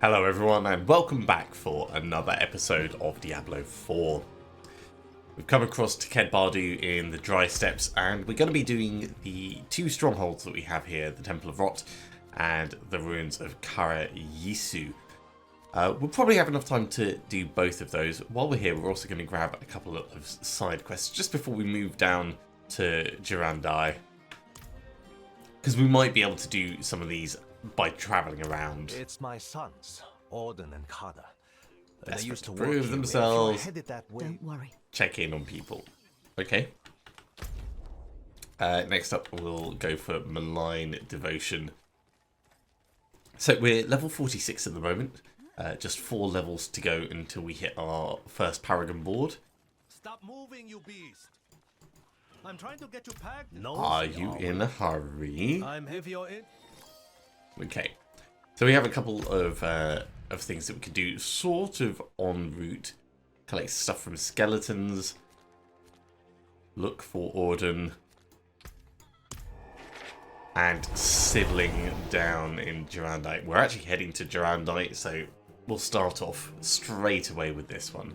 Hello everyone and welcome back for another episode of Diablo 4. We've come across Teked Bardu in the Dry Steppes and we're going to be doing the two strongholds that we have here, the Temple of Rot and the Ruins of Kara Yisu. We'll probably have enough time to do both of those. While we're here, we're also going to grab a couple of side quests just before we move down to Durandai, because we might be able to do some of these by travelling around. It's my sons, Auden and Kada. They used to prove themselves. That way. Don't worry. Check in on people. Okay. Next up, we'll go for Malign Devotion. So we're level 46 at the moment. Just 4 levels to go until we hit our first Paragon board. Stop moving, you beast! I'm trying to get you packed. No, Are you in a hurry? I'm heavier in. Okay. So we have a couple of things that we can do sort of en route. Collect stuff from skeletons. Look for Auden. And sibling down in Durandai. We're actually heading to Durandai, so we'll start off straight away with this one.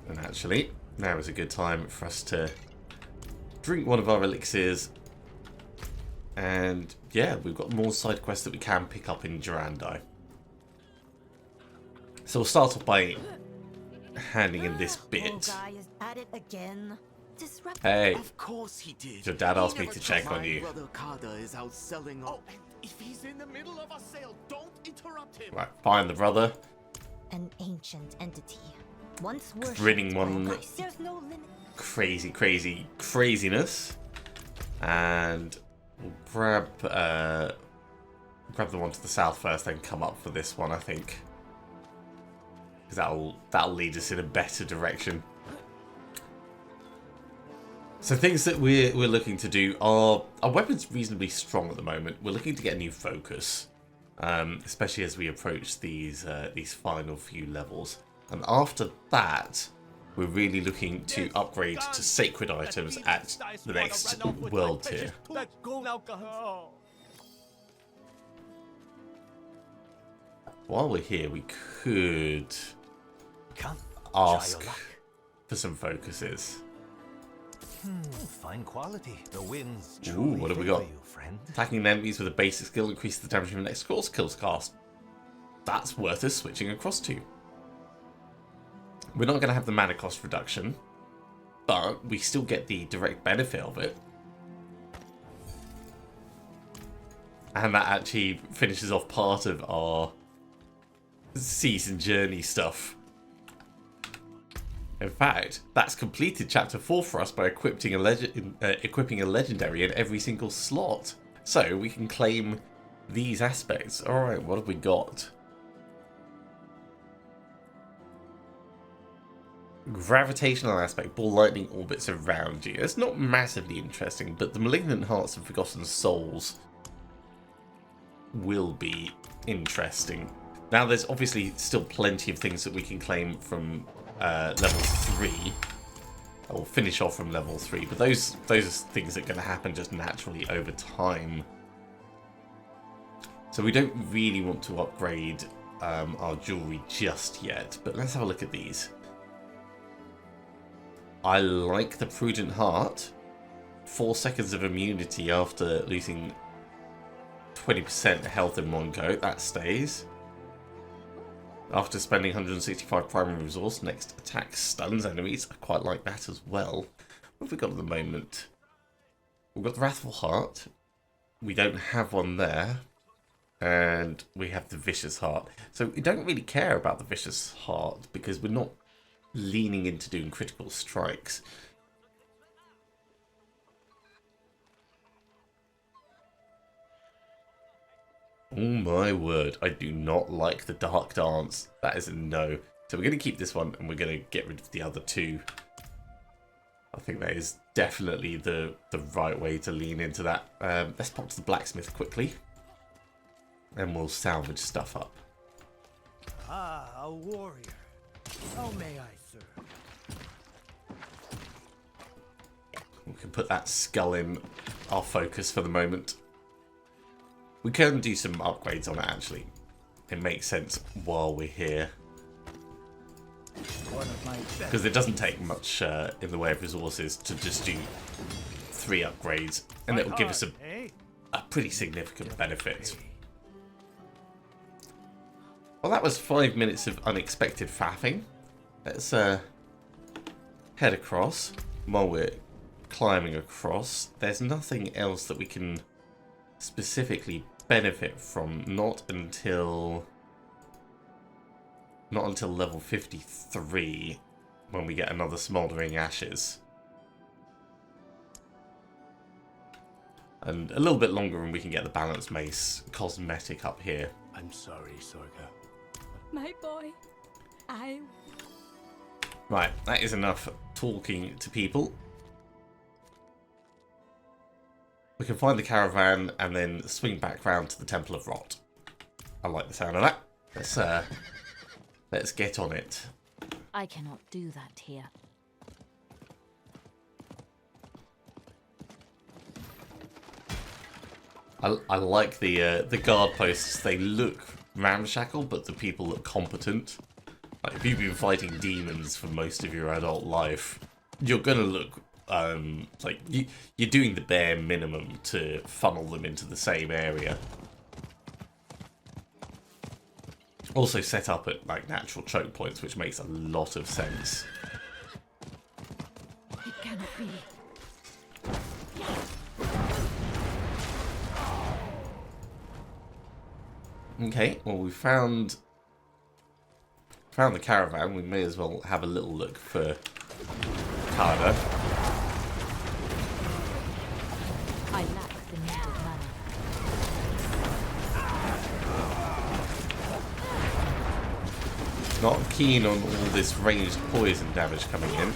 And actually, now is a good time for us to drink one of our elixirs. And yeah, we've got more side quests that we can pick up in Durandai. So we'll start off by handing in this bit. Hey, of course he did. Your dad asked me to check on you. Brother Kada is outselling all. Oh, and if he's in the middle of a sale, don't interrupt him. Right, find the brother. An ancient entity. Once Grinning one. There's no limit. Craziness. And we'll grab the one to the south first, then come up for this one, I think. Because that'll lead us in a better direction. So things that we're looking to do are... Our weapon's reasonably strong at the moment. We're looking to get a new focus. Especially as we approach these final few levels. And after that, we're really looking to upgrade to sacred items at the next world tier. While we're here, we could ask for some focuses. Fine quality. The winds. Ooh, what have we got? You, friend. Attacking enemies with a basic skill increases the damage from the next skills cast. That's worth us switching across to. We're not going to have the mana cost reduction, but we still get the direct benefit of it. And that actually finishes off part of our season journey stuff. In fact, that's completed chapter 4 for us by equipping a legendary in every single slot. So we can claim these aspects. Alright, what have we got? Gravitational aspect, ball lightning orbits around you. It's not massively interesting, but the malignant hearts and forgotten souls will be interesting. Now there's obviously still plenty of things that we can claim from level 3. Or finish off from level 3, but those are things that are going to happen just naturally over time. So we don't really want to upgrade our jewelry just yet, but let's have a look at these. I like the Prudent Heart. 4 seconds of immunity after losing 20% health in one go. That stays. After spending 165 primary resource, next attack stuns enemies. I quite like that as well. What have we got at the moment? We've got the Wrathful Heart. We don't have one there. And we have the Vicious Heart. So we don't really care about the Vicious Heart because we're not leaning into doing critical strikes. Oh my word, I do not like the Dark Dance. That is a no. So we're going to keep this one and we're going to get rid of the other two. I think that is definitely the right way to lean into that. Let's pop to the blacksmith quickly. And we'll salvage stuff up. Ah, a warrior. How may I serve? We can put that skull in our focus for the moment. We can do some upgrades on it, actually. It makes sense while we're here. Because it doesn't take much in the way of resources to just do 3 upgrades. And it'll give us a pretty significant benefit. Well, that was 5 minutes of unexpected faffing. Let's head across. While we're climbing across, there's nothing else that we can specifically benefit from. Not until level 53, when we get another Smouldering Ashes. And a little bit longer when we can get the Balanced Mace cosmetic up here. I'm sorry, Sorga. My boy, I... Right, that is enough talking to people. We can find the caravan and then swing back round to the Temple of Rot. I like the sound of that. Let's get on it. I cannot do that here. I like the guard posts. They look ramshackle, but the people look competent. Like, if you've been fighting demons for most of your adult life, you're gonna look like you're doing the bare minimum to funnel them into the same area. Also set up at like natural choke points, which makes a lot of sense. It cannot be. Okay, well, we found the caravan. We may as well have a little look for Carter. I lack the needed mana. Not keen on all this ranged poison damage coming in.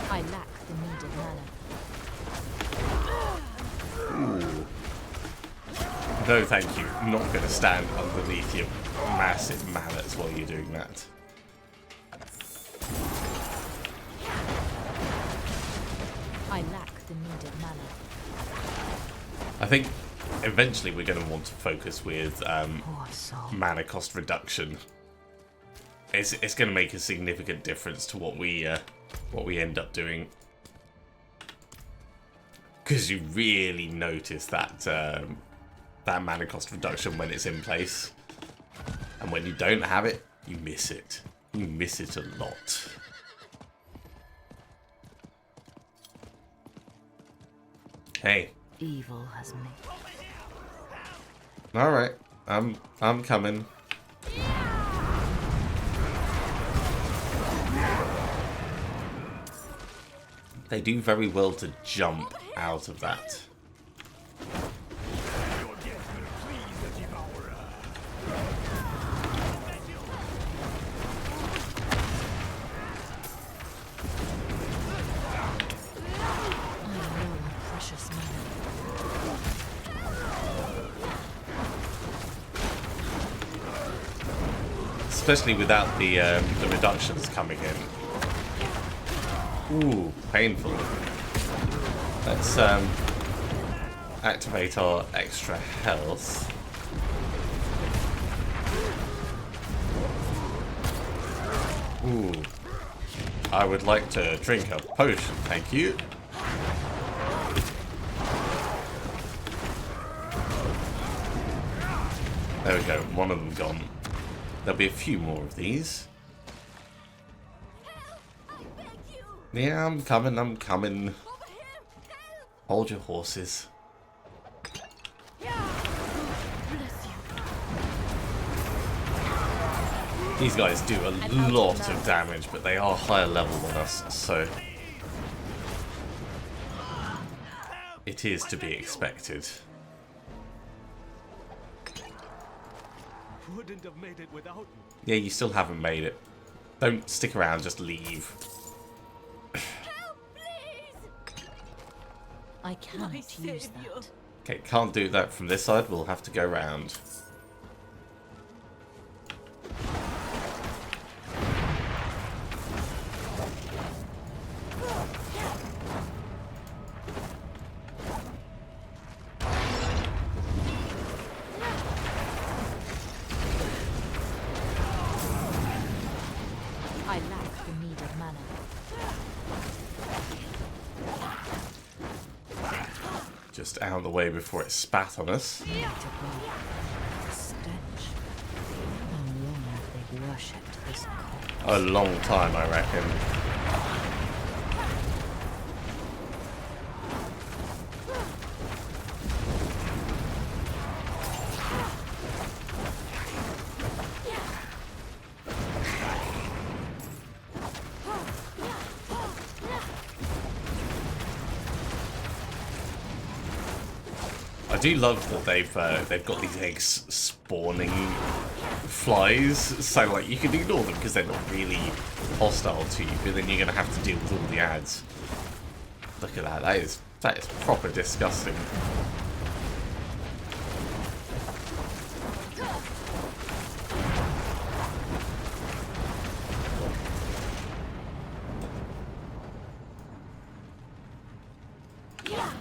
I lack the needed mana. Ooh. No, thank you. I'm not going to stand underneath your massive mallets while you're doing that. I lack the needed mana. I think eventually we're going to want to focus with Poor soul. mana cost reduction. It's going to make a significant difference to what we end up doing. Because you really notice that that mana cost reduction when it's in place. And when you don't have it, you miss it. You miss it a lot. Hey. Evil has made. Alright. I'm coming. They do very well to jump out of that. Especially without the reductions coming in. Ooh, painful. Let's activate our extra health. Ooh. I would like to drink a potion, thank you. There we go, one of them gone. There'll be a few more of these. Yeah, I'm coming. Hold your horses. These guys do a lot of damage, but they are higher level than us, so it is to be expected. Wouldn't have made it without you. Yeah, you still haven't made it. Don't stick around, just leave. I cannot use that. Okay, can't do that from this side. We'll have to go round. Just out of the way before it spat on us. The stench. How long have they worshipped this cult? A long time, I reckon. I do love that they've got these eggs spawning flies, so like you can ignore them because they're not really hostile to you, but then you're gonna have to deal with all the ads. Look at that, that is proper disgusting.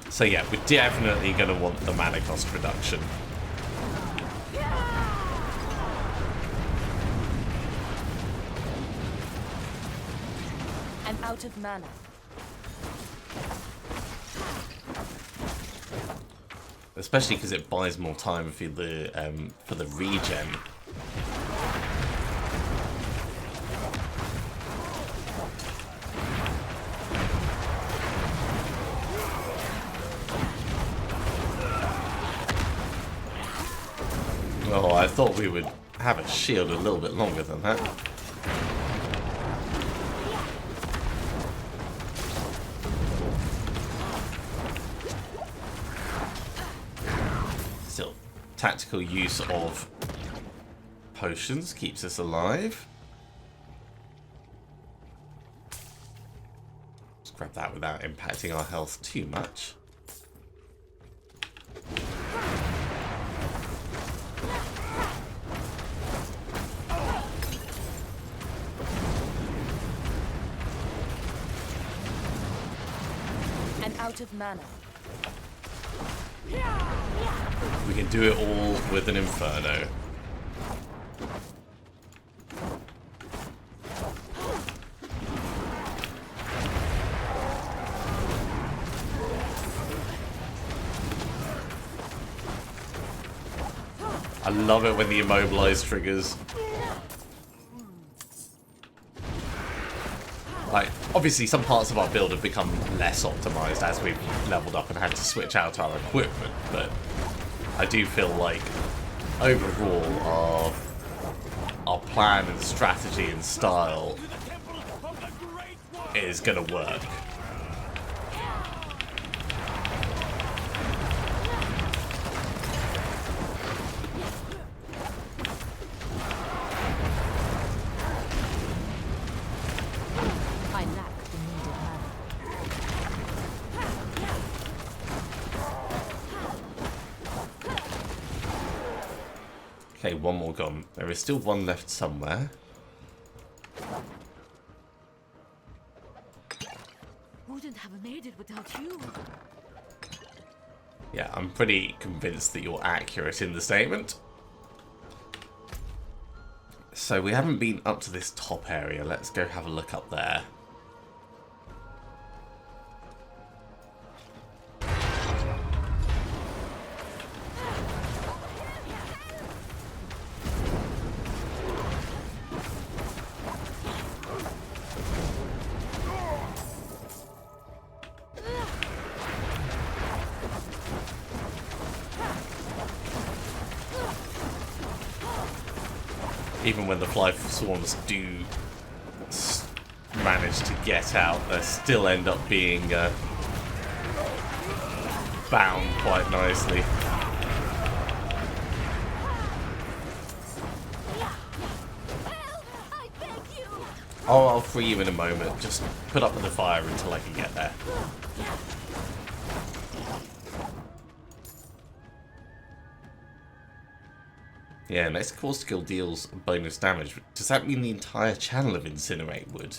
So yeah, we're definitely going to want the mana cost reduction. I'm out of mana. Especially because it buys more time for the regen. Oh, I thought we would have a shield a little bit longer than that. Still, tactical use of potions keeps us alive. Let's grab that without impacting our health too much. Out of mana. We can do it all with an Inferno. I love it when the immobilize triggers. Like, obviously some parts of our build have become less optimized as we've leveled up and had to switch out our equipment, but I do feel like overall our plan and strategy and style is gonna work. Okay, one more gone. There is still one left somewhere. Wouldn't have made it without you. Yeah, I'm pretty convinced that you're accurate in the statement. So we haven't been up to this top area. Let's go have a look up there. Even when the fly swarms do manage to get out, they still end up being bound quite nicely. Oh, I'll free you in a moment. Just put up with the fire until I can get there. Yeah, next core skill deals bonus damage. Does that mean the entire channel of Incinerate would?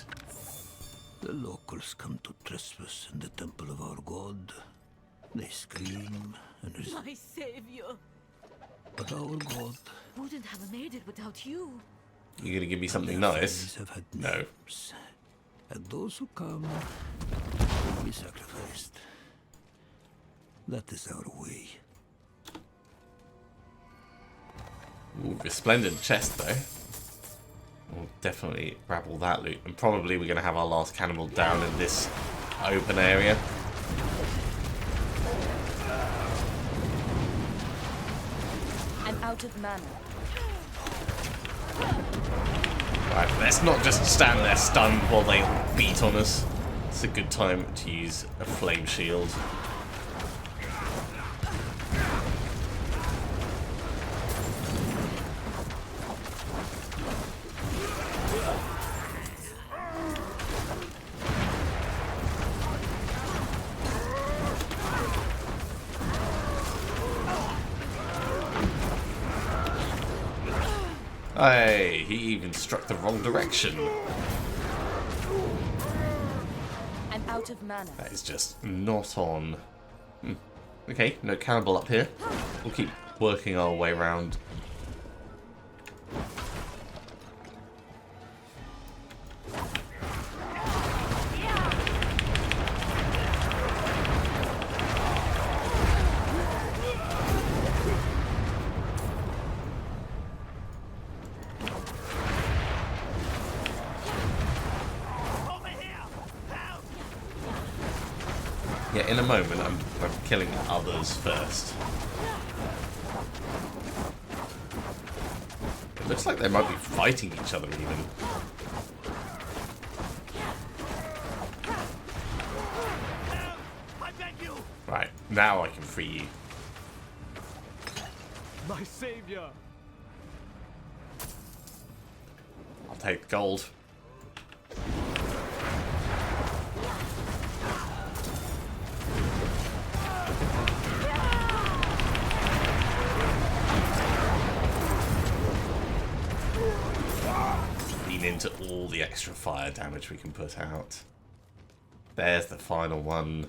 The locals come to trespass in the temple of our god. They scream and My savior. but our god Wouldn't have made it without you. You're gonna give me something their nice? families have had No. names, and those who come will be sacrificed. That is our way. Ooh, resplendent chest though. We'll definitely grab all that loot. And probably we're going to have our last cannibal down in this open area. I'm out of mana. Right, let's not just stand there stunned while they beat on us. It's a good time to use a flame shield. Hey, he even struck the wrong direction. I'm out of mana. That is just not on. Okay, no cannibal up here. We'll keep working our way around. Yeah, in a moment, I'm killing others first. It looks like they might be fighting each other even. I beg you! Right, now I can free you. My savior! I'll take the gold. Into all the extra fire damage we can put out. There's the final one.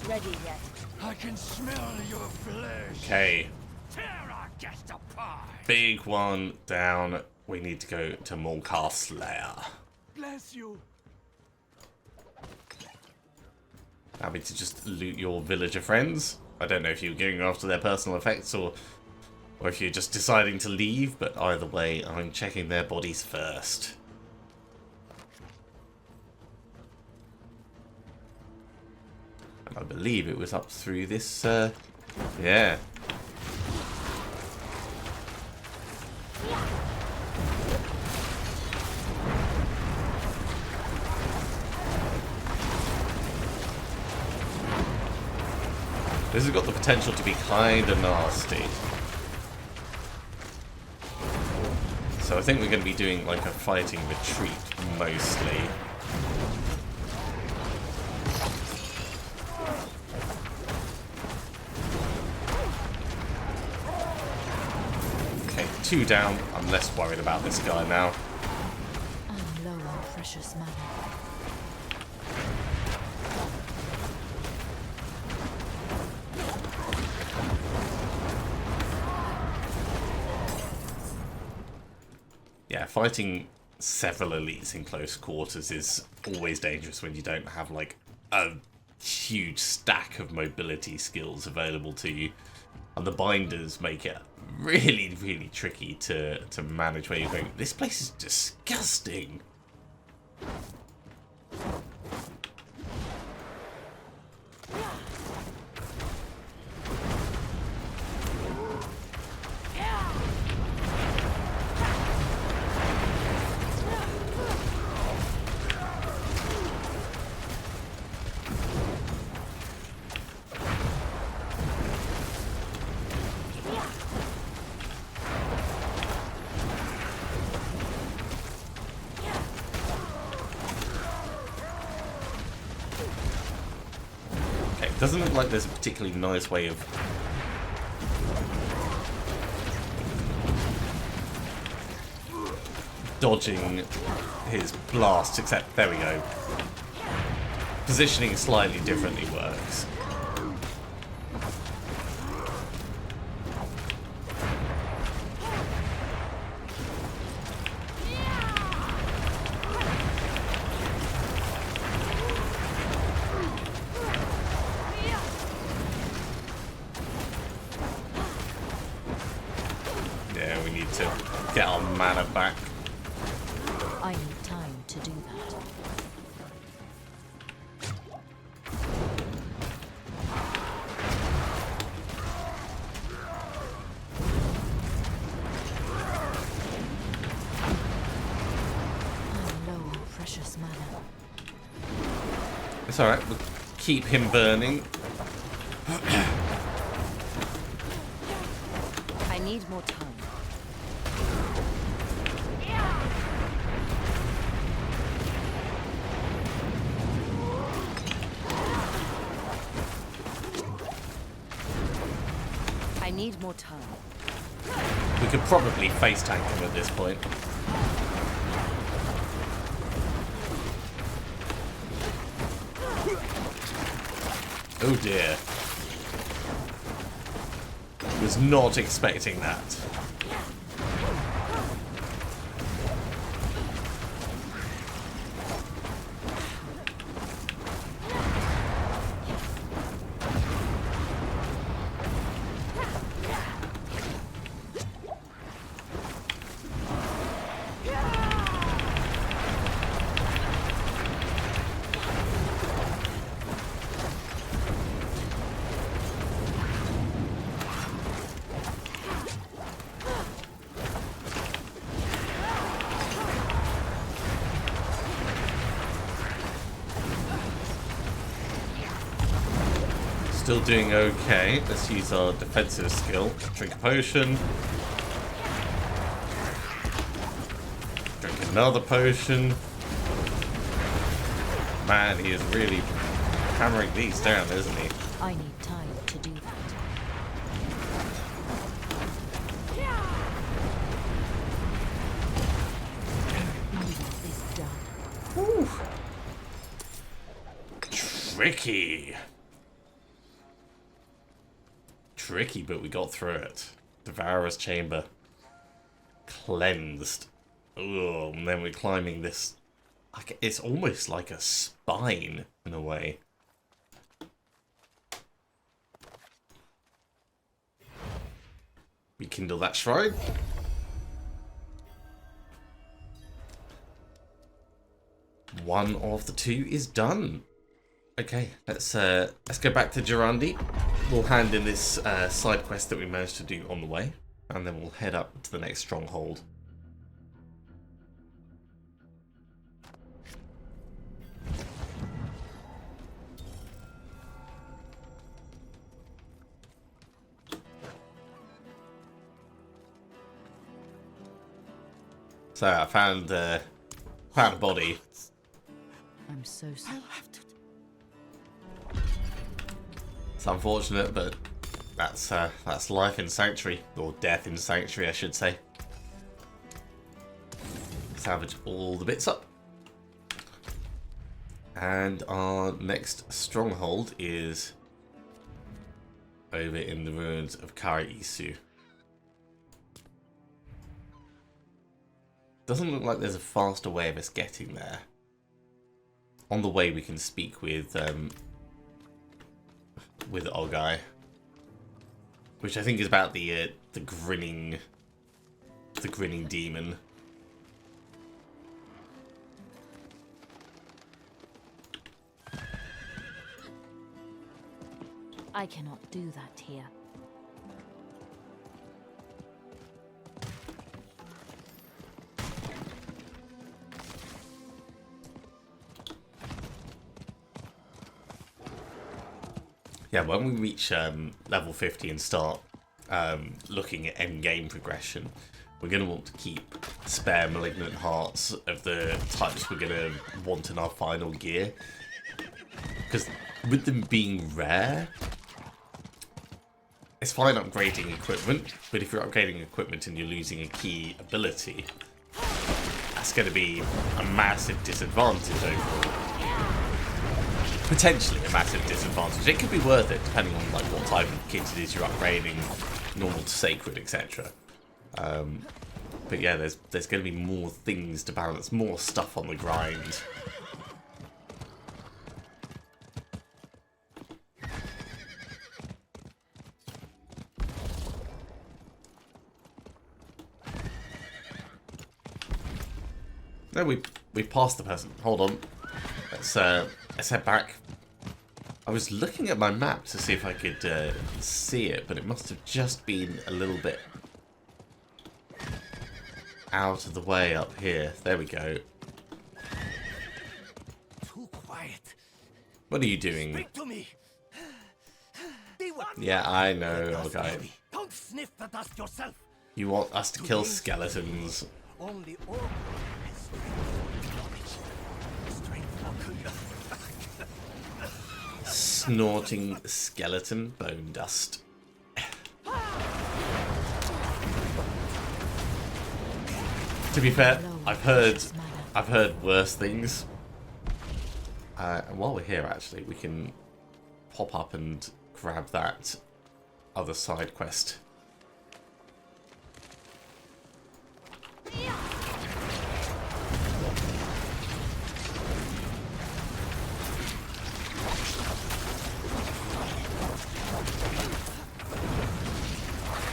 Ready yet. I can smell your flesh. Okay. Terra gets apart. Big one down. We need to go to Mulcar Slayer. Bless you! Happy to just loot your villager friends. I don't know if you're going after their personal effects or if you're just deciding to leave, but either way, I'm checking their bodies first. And I believe it was up through this, yeah. This has got the potential to be kind of nasty. So I think we're going to be doing like a fighting retreat mostly. Okay, 2 down. I'm less worried about this guy now. I'm low on precious mana. Yeah, fighting several elites in close quarters is always dangerous when you don't have like a huge stack of mobility skills available to you. And the binders make it really, really tricky to manage where you're going. This place is disgusting. Doesn't look like there's a particularly nice way of dodging his blast, except there we go. Positioning slightly differently works. Yeah, we need to get our mana back. I need time to do that. I'm low on precious mana. It's alright, we'll keep him burning. I need more time. I need more time. We could probably face tank him at this point. Oh dear. Was not expecting that. Still doing okay. Let's use our defensive skill. Drink a potion. Drink another potion. Man, he is really hammering these down, isn't he? I need time to do that. Evil is done. Tricky. Tricky, but we got through it. Devourer's Chamber. Cleansed. Oh, and then we're climbing this. It's almost like a spine in a way. Rekindle that shrine. One of the two is done. Okay, let's go back to Durandi. We'll hand in this side quest that we managed to do on the way, and then we'll head up to the next stronghold. So I found a body. I'm so sorry. It's unfortunate, but that's life in Sanctuary, or death in Sanctuary, I should say. Salvage all the bits up. And our next stronghold is over in the ruins of Kara-Isu. Doesn't look like there's a faster way of us getting there. On the way we can speak with Ogai, which I think is about the grinning demon. I cannot do that here. Yeah, when we reach level 50 and start looking at end game progression, we're going to want to keep spare malignant hearts of the types we're going to want in our final gear. Because with them being rare, it's fine upgrading equipment, but if you're upgrading equipment and you're losing a key ability, that's going to be a massive disadvantage overall. Potentially a massive disadvantage. It could be worth it depending on like what type of kit it is you're upgrading, normal to sacred, etc. But yeah, there's going to be more things to balance, more stuff on the grind. No, we've passed the person. Hold on. Let's head back. I was looking at my map to see if I could see it, but it must have just been a little bit out of the way up here. There we go. Too quiet. What are you doing? Speak to me. Yeah, I know, okay. Don't sniff the dust yourself. You want us to kill skeletons. Only all has strength for Snorting skeleton bone dust. To be fair, I've heard worse things. And while we're here, actually, we can pop up and grab that other side quest.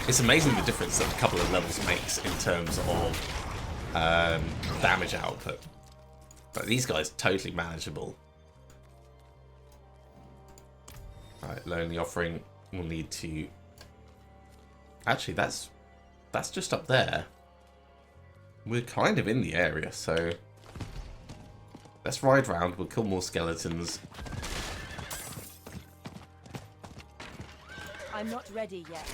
It's amazing the difference that a couple of levels makes in terms of damage output. But these guys are totally manageable. Right, Lonely Offering. We'll need to... Actually, that's just up there. We're kind of in the area, so... Let's ride round, we'll kill more skeletons. I'm not ready yet.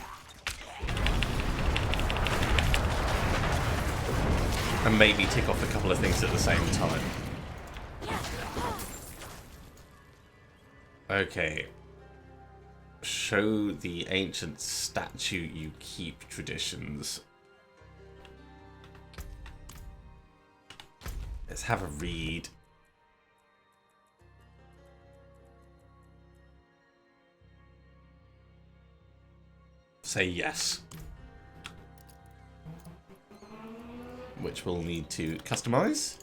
And maybe tick off a couple of things at the same time. Okay. Show the ancient statue you keep traditions. Let's have a read. Say yes. Which we'll need to customize.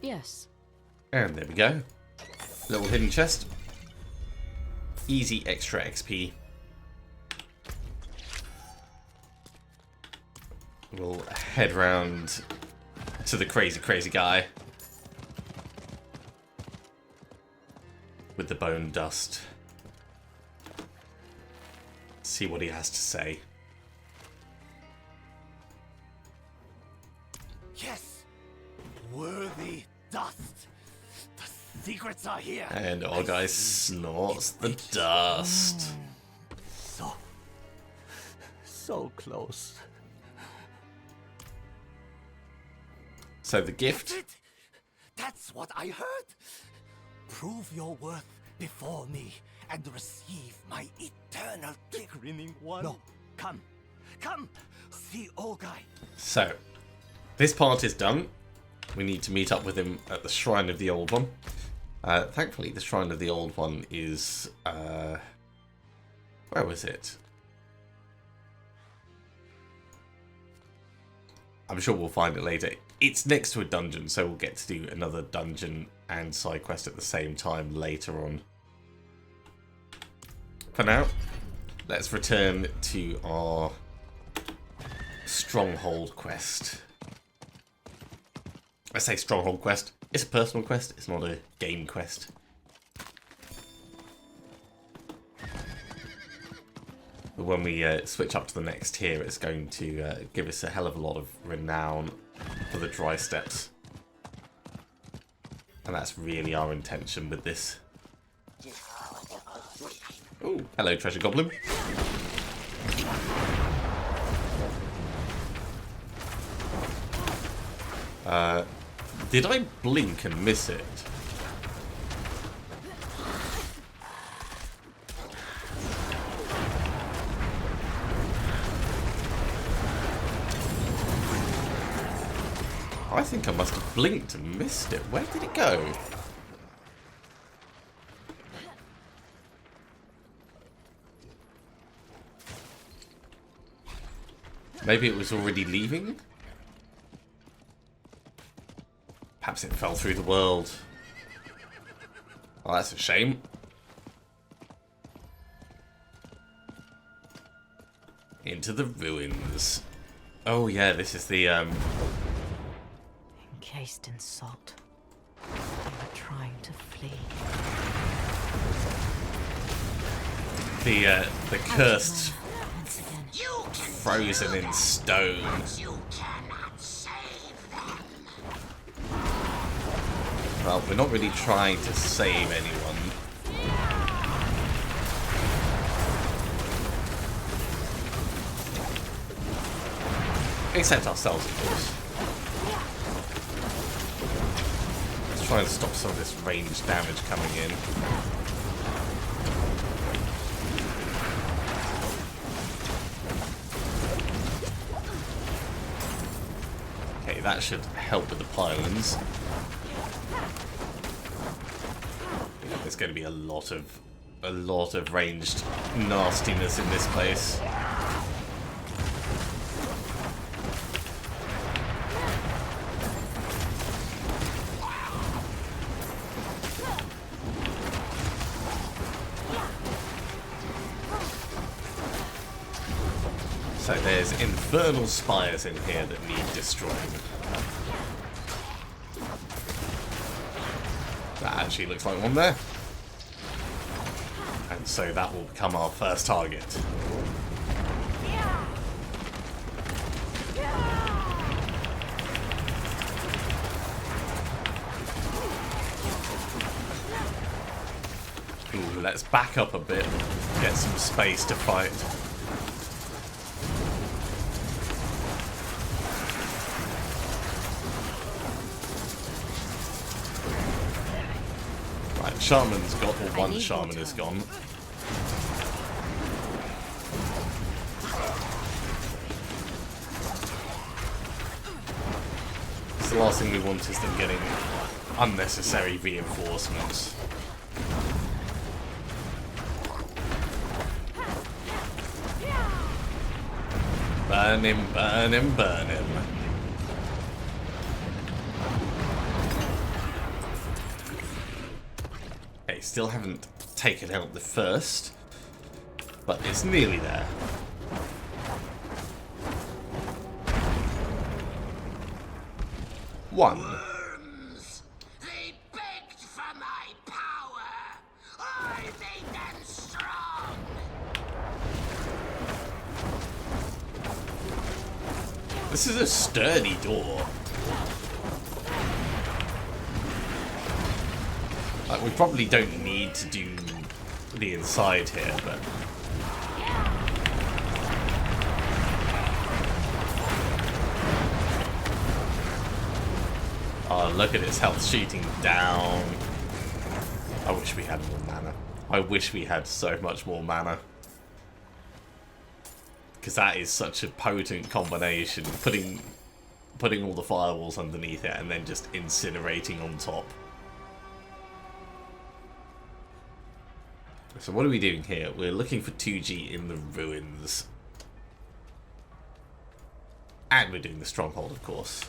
Yes. And there we go. Little hidden chest. Easy extra XP. We'll head round to the crazy guy. With the bone dust. See what he has to say. Yes. Worthy dust. The secrets are here. And our guy snorts the dust. So close. So the gift. That's what I heard. Prove your worth before me and receive my eternal grinning one. No, come, see Ogai. So, this part is done. We need to meet up with him at the Shrine of the Old One. Thankfully, the Shrine of the Old One is... where was it? I'm sure we'll find it later. It's next to a dungeon, so we'll get to do another dungeon and side quest at the same time later on. For now, let's return to our Stronghold quest. I say Stronghold quest. It's a personal quest. It's not a game quest. But when we switch up to the next tier, it's going to give us a hell of a lot of renown for the dry steps. And that's really our intention with this. Oh, hello, treasure goblin. Did I blink and miss it? I think I must have blinked and missed it. Where did it go? Maybe it was already leaving? Perhaps it fell through the world. Oh, that's a shame. Into the ruins. Oh yeah, this is the Encased in salt. They were trying to flee. the cursed, Once again. frozen in stone. You cannot save them. Well, we're not really trying to save anyone. Except ourselves, of course. Let's try and stop some of this ranged damage coming in. Okay, that should help with the pylons. There's going to be a lot of ranged nastiness in this place. So there's infernal spires in here that need destroying. That actually looks like one there. And so that will become our first target. Ooh, let's back up a bit, get some space to fight. Right, Shaman's got, or one Shaman is gone. So the last thing we want is them getting unnecessary reinforcements. Burn him, burn him, burn him. Okay, still haven't taken out the first, but it's nearly there. One. Worms! They begged for my power! I made them strong! This is a sturdy door. Like, we probably don't need to do the inside here, but... Oh, look at its health shooting down. I wish we had more mana. I wish we had so much more mana. Because that is such a potent combination. Putting all the firewalls underneath it and then just incinerating on top. So what are we doing here? We're looking for 2G in the ruins. And we're doing the Stronghold, of course.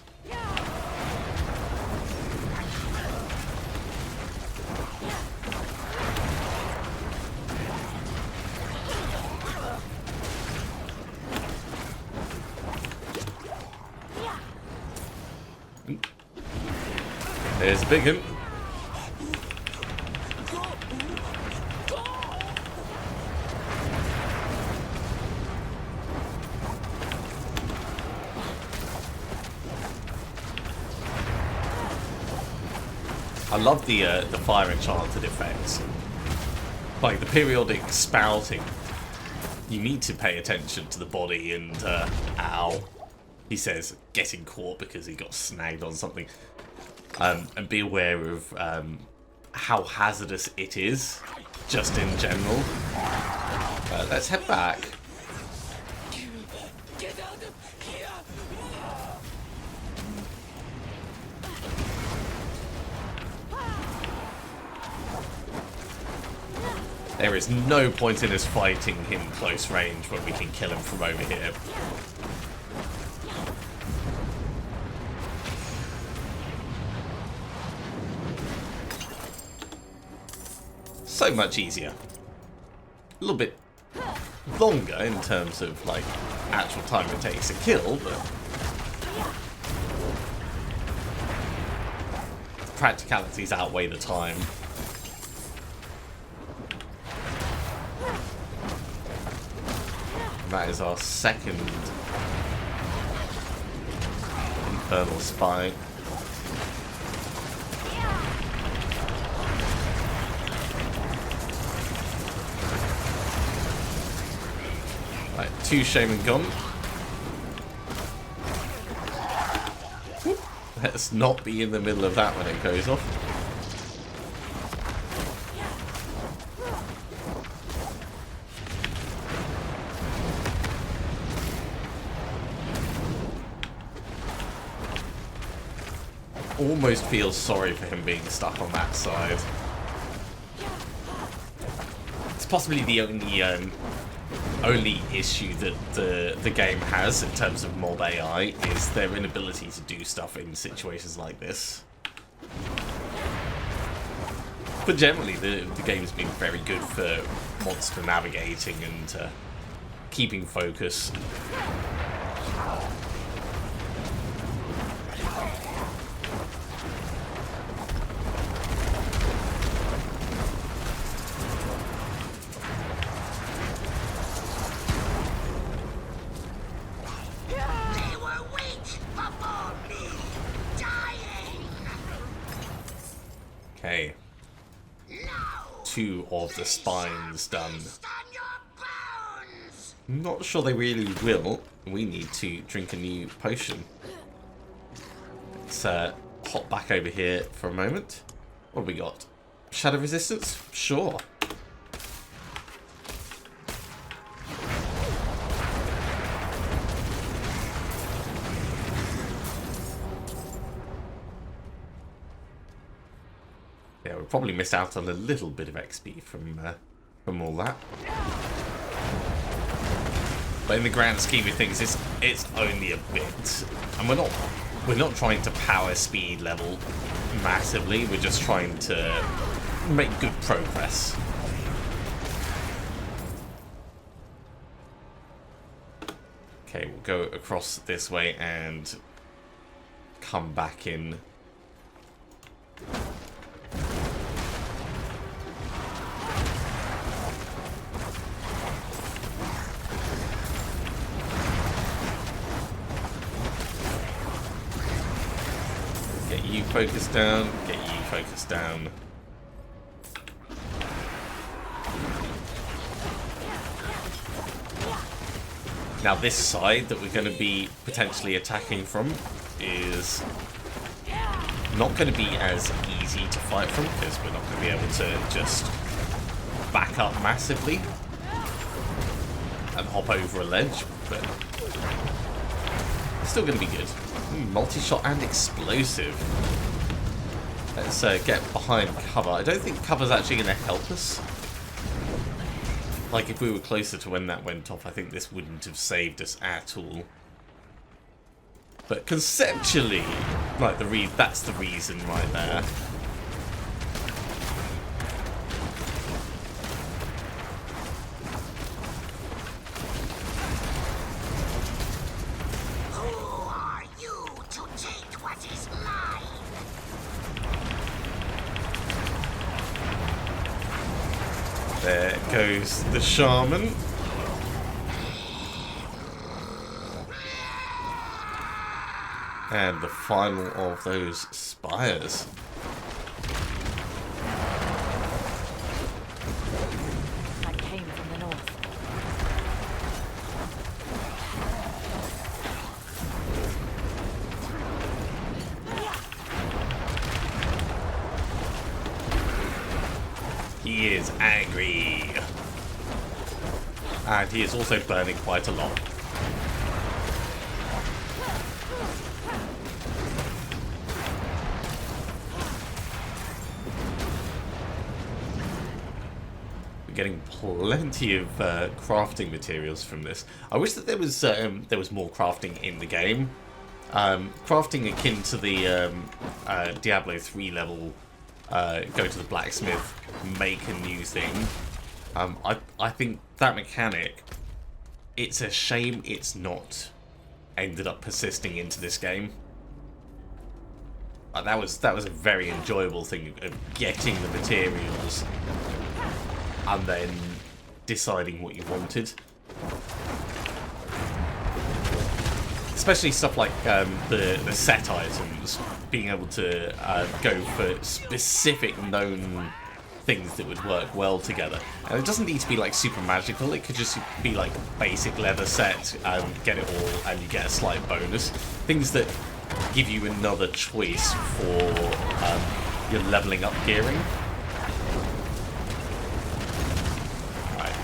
There's a big one. I love the fire enchanted effects. Like the periodic spouting. You need to pay attention to the body and ow. he says getting caught because he got snagged on something. And be aware of how hazardous it is, just in general. Let's head back. Get out of here! There is no point in us fighting him close range when we can kill him from over here. So much easier. A little bit longer in terms of like actual time it takes to kill, but practicalities outweigh the time. And that is our second infernal spine. Right, 2 shaman gone. Whoop. Let's not be in the middle of that when it goes off. Almost feel sorry for him being stuck on that side. It's possibly the only issue that the game has in terms of mob AI is their inability to do stuff in situations like this. But generally, the game's been very good for monster navigating and keeping focus. Okay. 2 of the spines done. Not sure they really will. We need to drink a new potion. Let's hop back over here for a moment. What have we got? Shadow resistance? Sure. Yeah, we probably missed out on a little bit of XP from all that. But in the grand scheme of things, it's only a bit, and we're not trying to power speed level massively. We're just trying to make good progress. Okay, we'll go across this way and come back in. Get you focused down, get you focused down. Now this side that we're going to be potentially attacking from is not going to be as easy to fight from because we're not going to be able to just back up massively and hop over a ledge, but it's still going to be good. Multi-shot and explosive. Let's get behind cover. I don't think cover's actually going to help us. Like, if we were closer to when that went off, I think this wouldn't have saved us at all. But conceptually, like, that's the reason right there. There goes the shaman. And the final of those spires. That came from the north. He is angry. And he is also burning quite a lot. We're getting plenty of crafting materials from this. I wish that there was more crafting in the game. Crafting akin to the Diablo 3 level, go to the blacksmith, make a new thing. I think that mechanic, it's a shame it's not ended up persisting into this game. That was a very enjoyable thing of getting the materials and then deciding what you wanted. Especially stuff like the set items, being able to go for specific known things that would work well together. And it doesn't need to be like super magical, it could just be like basic leather set, get it all and you get a slight bonus. Things that give you another choice for your leveling up gearing. Right.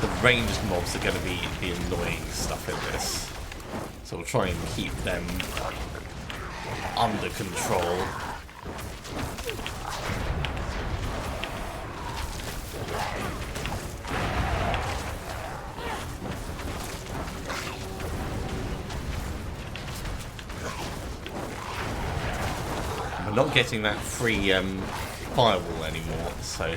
The ranged mobs are going to be the annoying stuff in this. So we'll try and keep them under control. We're not getting that free firewall anymore, so...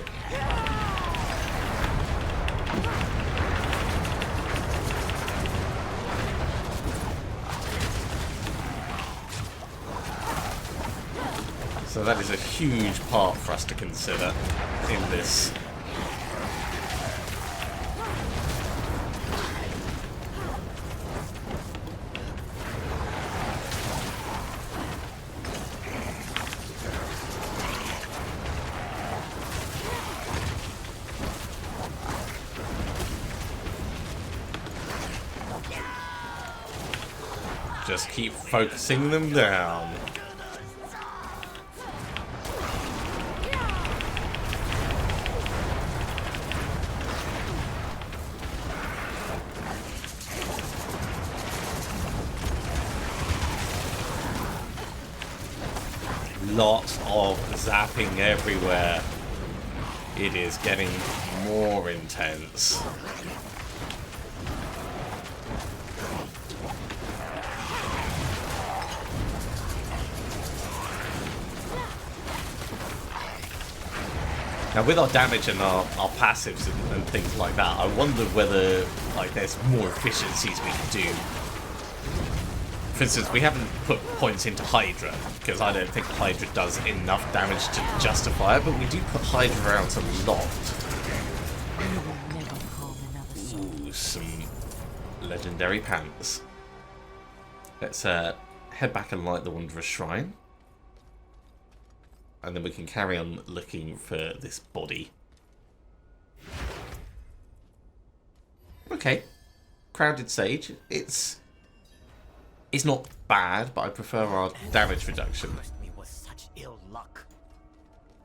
So that is a huge part for us to consider in this. Just keep focusing them down. Lots of zapping everywhere. It is getting more intense. Now with our damage and our passives and things like that, I wonder whether like there's more efficiencies we can do. For instance, we haven't put points into Hydra, because I don't think Hydra does enough damage to justify it, but we do put Hydra out a lot. Ooh, some legendary pants. Let's head back and light the Wanderer's Shrine. And then we can carry on looking for this body. Okay. Crowded Sage. It's not bad, but I prefer our damage reduction. Me with such ill luck.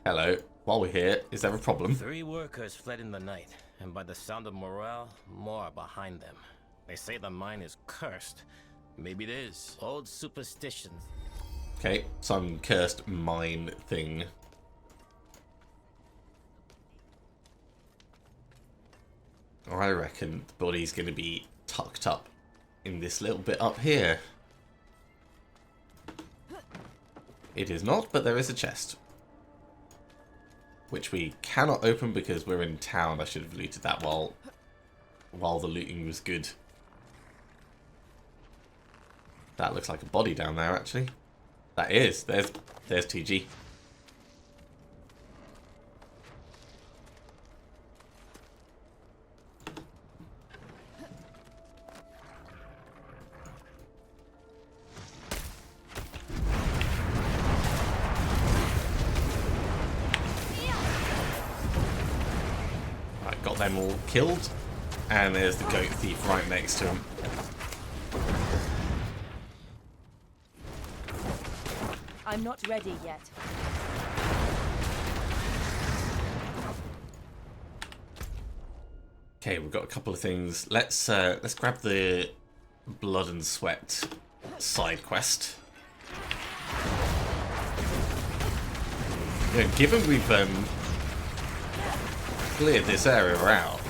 Hello. While we're here, is there a problem? 3 workers fled in the night, and by the sound of morale, more are behind them. They say the mine is cursed. Maybe it is. Old superstitions. Okay, some cursed mine thing. I reckon the body's going to be tucked up in this little bit up here. It is not, but there is a chest. Which we cannot open because we're in town. I should have looted that while the looting was good. That looks like a body down there, actually. That is. There's TG. Got them all killed, and there's the goat thief right next to him. I'm not ready yet. Okay, we've got a couple of things. Let's grab the Blood and Sweat side quest. Yeah, given we've cleared this area out,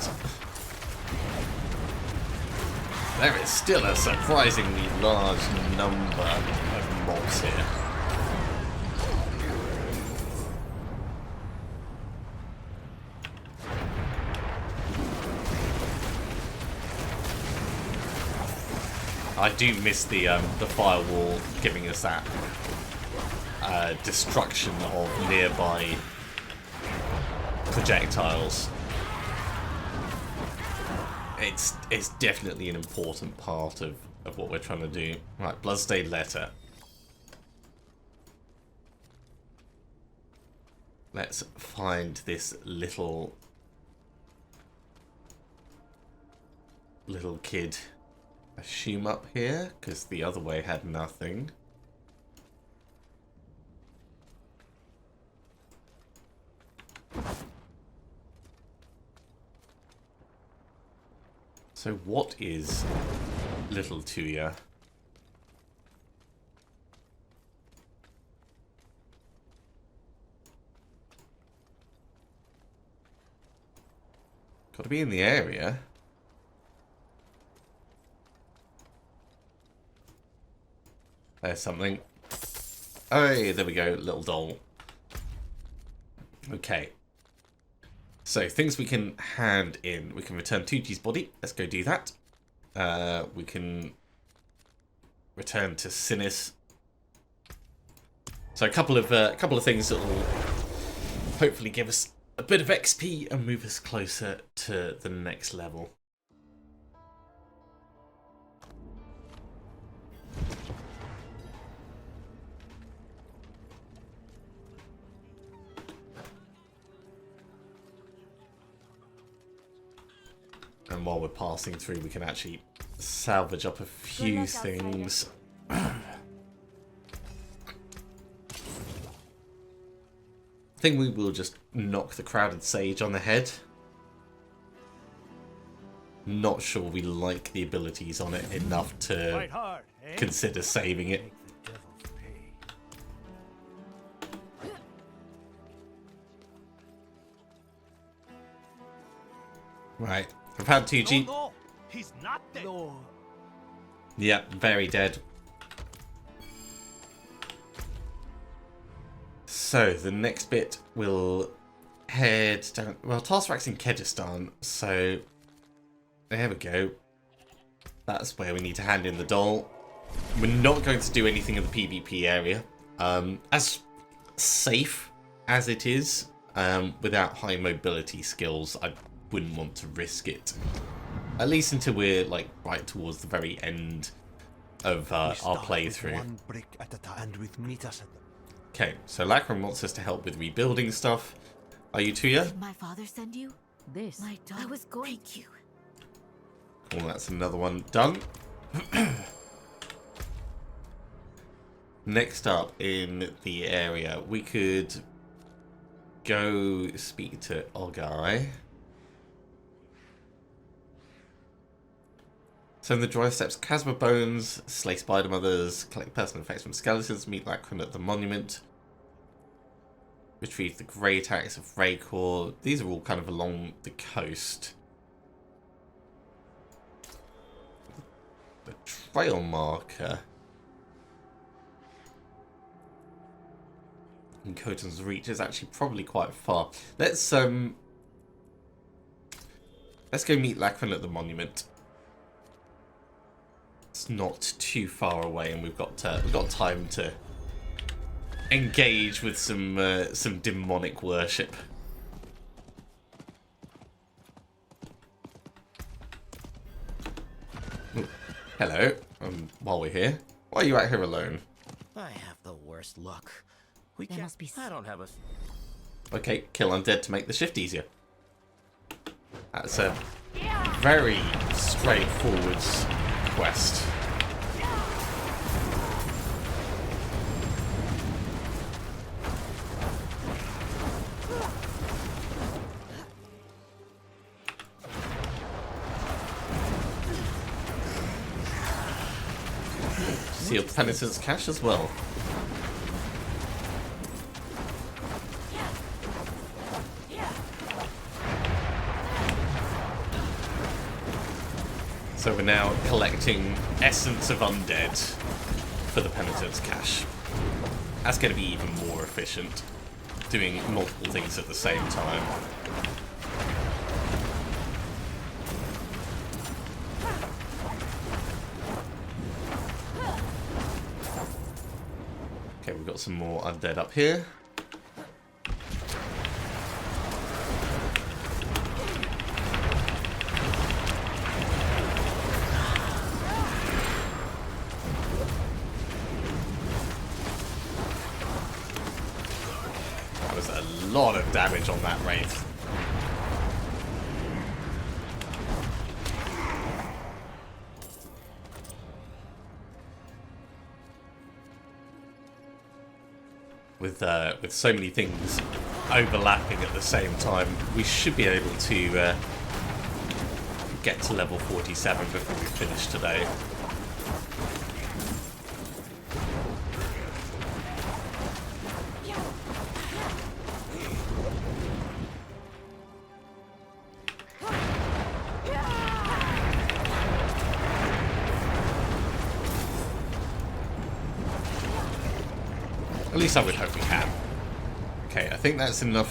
there is still a surprisingly large number of mobs here. I do miss the firewall giving us that destruction of nearby projectiles. It's definitely an important part of what we're trying to do. Right, Bloodstained Letter. Let's find this little kid. Assume up here, because the other way had nothing. So what is little Tuya? Got to be in the area. There's something. Oh, there we go, little doll. Okay. So, things we can hand in. We can return Tuji's body. Let's go do that. We can return to Sinis. So, a couple of things that will hopefully give us a bit of XP and move us closer to the next level. And while we're passing through, we can actually salvage up a few things. I think we will just knock the Crowded Sage on the head. Not sure we like the abilities on it enough to consider saving it. Right. I've had 2G. No, he's not dead. No. Yeah, very dead. So, the next bit will head down... Well, Taskrak's in Kyrgyzstan, so... There we go. That's where we need to hand in the doll. We're not going to do anything in the PvP area. As safe as it is, without high mobility skills, I wouldn't want to risk it. At least until we're like right towards the very end of our playthrough. Okay, so Lachlan wants us to help with rebuilding stuff. Are you Tuya? Did my father send you? This. My dog. I was going. Thank you. Well, that's another one done. Next up in the area, we could go speak to Olgai. So in the dry steps, Chasma Bones, slay spider mothers, collect personal effects from skeletons, meet Lachlan at the monument, retrieve the grey attacks of Raycor. These are all kind of along the coast. The trail marker in Khotan's Reach is actually probably quite far. Let's go meet Lachlan at the monument. It's not too far away, and we've got time to engage with some demonic worship. Ooh, hello. While we're here, why are you out here alone? I have the worst luck. We There can't. must be I don't have a. Okay, kill undead to make the shift easier. That's a very straightforward quest. majority of Penitence cash as well. So we're now collecting Essence of Undead for the Penitence cache. That's going to be even more efficient, doing multiple things at the same time. Okay, we've got some more Undead up here. A lot of damage on that wraith. With so many things overlapping at the same time, we should be able to get to level 47 before we finish today. At least I would hope we can. Okay, I think that's enough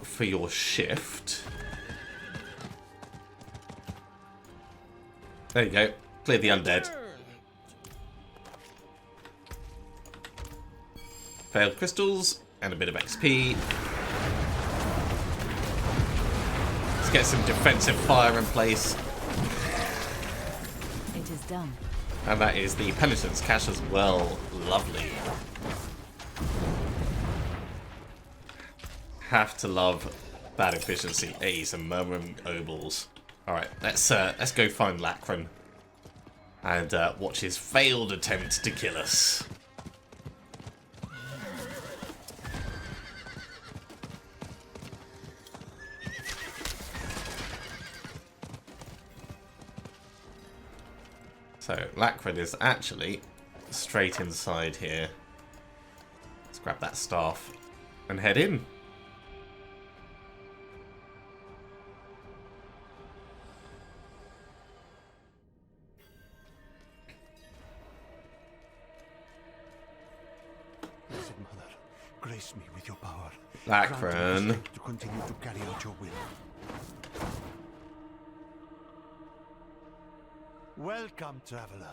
for your shift. There you go. Clear the undead. Failed crystals and a bit of XP. Let's get some defensive fire in place. It is done. And that is the Penitence cache as well. Lovely. Have to love that efficiency. Hey, some murmuring obols. Alright, let's go find Lachran and watch his failed attempt to kill us. So, Lachran is actually straight inside here. Let's grab that staff and head in. Blessed Mother, grace me with your power. Lachran. Grant me the strength to continue to carry out your will. Welcome, traveler.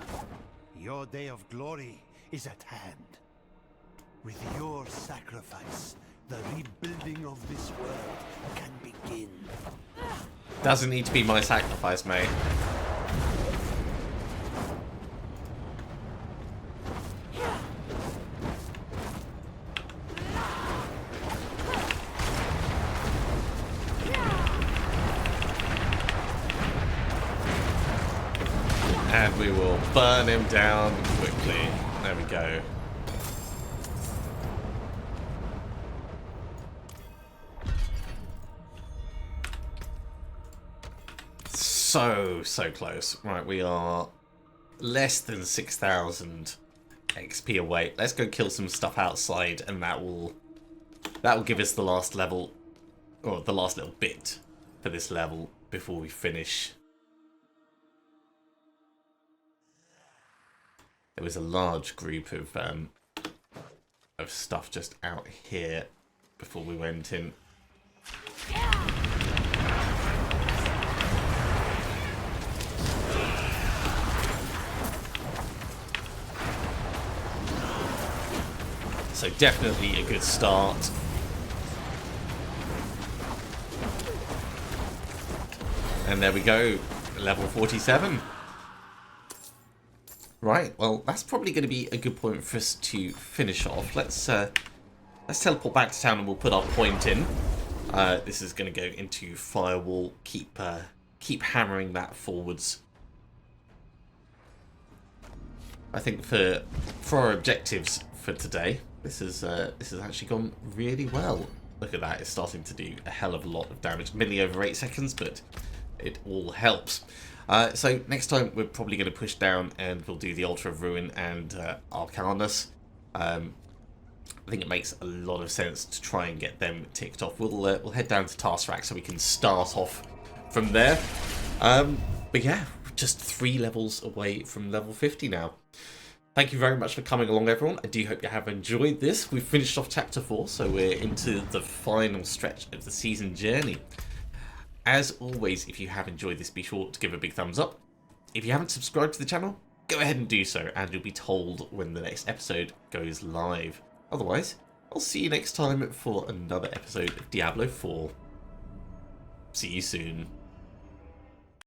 Your day of glory is at hand. With your sacrifice, the rebuilding of this world can begin. Doesn't need to be my sacrifice, mate. And we will burn him down quickly. There we go. So close. Right, we are less than 6,000 XP away. Let's go kill some stuff outside, and that will give us the last level, or the last little bit for this level before we finish. There was a large group of stuff just out here before we went in. So definitely a good start. And there we go, level 47. Right, well, that's probably going to be a good point for us to finish off. Let's teleport back to town and we'll put our point in. This is going to go into Firewall. Keep hammering that forwards. I think for our objectives for today, this has actually gone really well. Look at that, it's starting to do a hell of a lot of damage. Mainly over 8 seconds, but it all helps. So next time we're probably going to push down and we'll do the Altar of Ruin and Arcanus. I think it makes a lot of sense to try and get them ticked off. We'll head down to Task Rack so we can start off from there. But yeah, just 3 levels away from level 50 now. Thank you very much for coming along, everyone. I do hope you have enjoyed this. We've finished off Chapter 4, so we're into the final stretch of the season journey. As always, if you have enjoyed this, be sure to give a big thumbs up. If you haven't subscribed to the channel, go ahead and do so, and you'll be told when the next episode goes live. Otherwise, I'll see you next time for another episode of Diablo 4. See you soon.